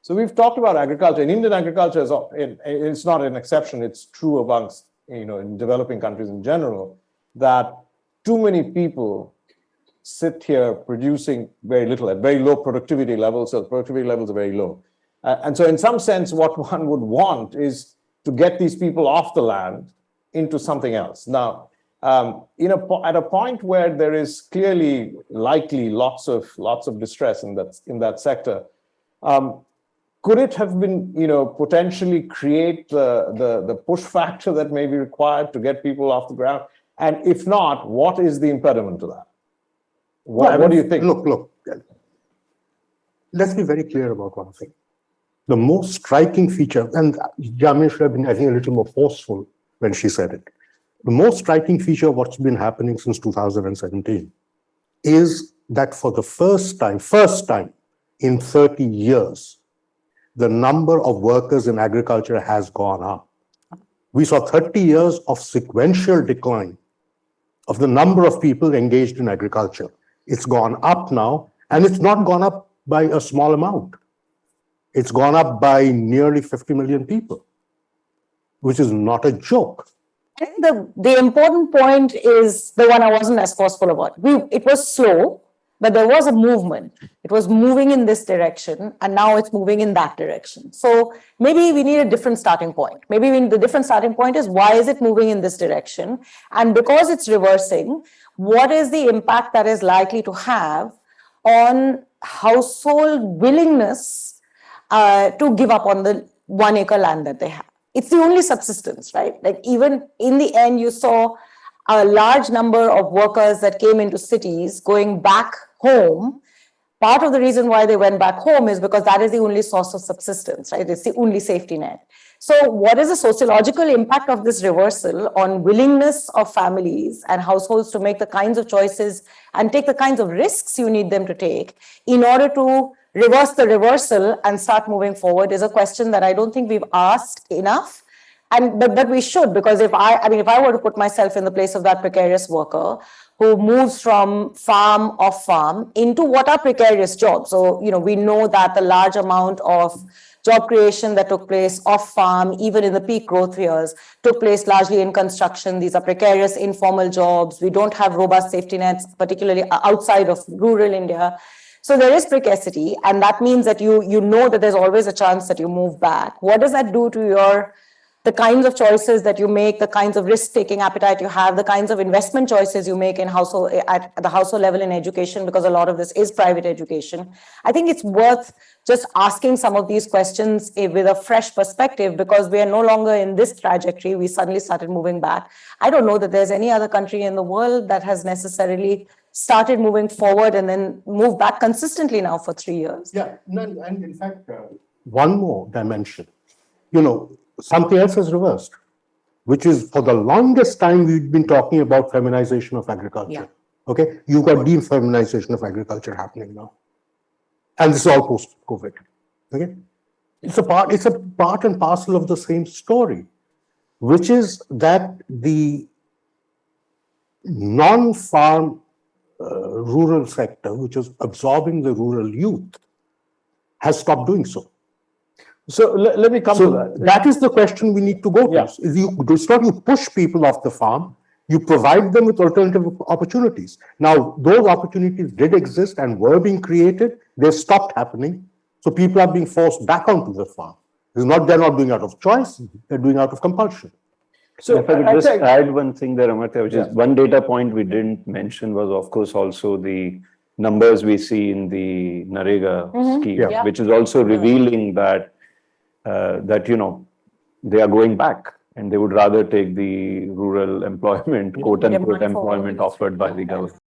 So we've talked about agriculture. In Indian agriculture, it's not an exception. It's true amongst, in developing countries in general, that too many people sit here producing very little at very low productivity levels. So the productivity levels are very low. And so in some sense, what one would want is to get these people off the land into something else. Now, at a point where there is clearly likely lots of distress in that sector, could it have been, potentially create the push factor that may be required to get people off the ground? And if not, what is the impediment to that? What do you think? Look, let's be very clear about one thing. The most striking feature, and Yamini should have been, I think, a little more forceful when she said it. The most striking feature of what's been happening since 2017 is that for the first time in 30 years, the number of workers in agriculture has gone up. We saw 30 years of sequential decline of the number of people engaged in agriculture. It's gone up now, and it's not gone up by a small amount. It's gone up by nearly 50 million people, which is not a joke. And the important point is the one I wasn't as forceful about. It was slow, but there was a movement. It was moving in this direction, and now it's moving in that direction. So maybe we need a different starting point. Maybe the different starting point is, why is it moving in this direction? And because it's reversing, what is the impact that is likely to have on household willingness to give up on the 1 acre land that they have? It's the only subsistence, right? Like, even in the end, you saw a large number of workers that came into cities going back home. Part of the reason why they went back home is because that is the only source of subsistence, right? It's the only safety net. So what is the sociological impact of this reversal on willingness of families and households to make the kinds of choices and take the kinds of risks you need them to take in order to reverse the reversal and start moving forward, is a question that I don't think we've asked enough. But we should, because if I were to put myself in the place of that precarious worker who moves from off farm into what are precarious jobs. So, we know that the large amount of job creation that took place off farm, even in the peak growth years, took place largely in construction. These are precarious, informal jobs. We don't have robust safety nets, particularly outside of rural India. So there is precariety, and that means that you know that there's always a chance that you move back. What does that do to the kinds of choices that you make, the kinds of risk-taking appetite you have, the kinds of investment choices you make in at the household level in education, because a lot of this is private education? I think it's worth just asking some of these questions with a fresh perspective, because we are no longer in this trajectory. We suddenly started moving back. I don't know that there's any other country in the world that has necessarily started moving forward and then moved back consistently now for 3 years. Yeah, and in fact, one more dimension. Something else has reversed, which is, for the longest time, we've been talking about feminization of agriculture. Yeah. Okay, you've got defeminization of agriculture happening now, and this is all post-COVID. Okay, it's a part and parcel of the same story, which is that the non-farm rural sector, which is absorbing the rural youth, has stopped doing so. So let me come to that. That is the question we need to go to. Yeah. It's not you push people off the farm, you provide them with alternative opportunities. Now, those opportunities did exist and were being created. They stopped happening. So people are being forced back onto the farm. They're not doing out of choice, they're doing out of compulsion. So if I could just add one thing there, Amartya, which is one data point we didn't mention was, of course, also the numbers we see in the Narega scheme, which is also revealing that they are going back, and they would rather take the rural employment, quote unquote, employment offered by the government.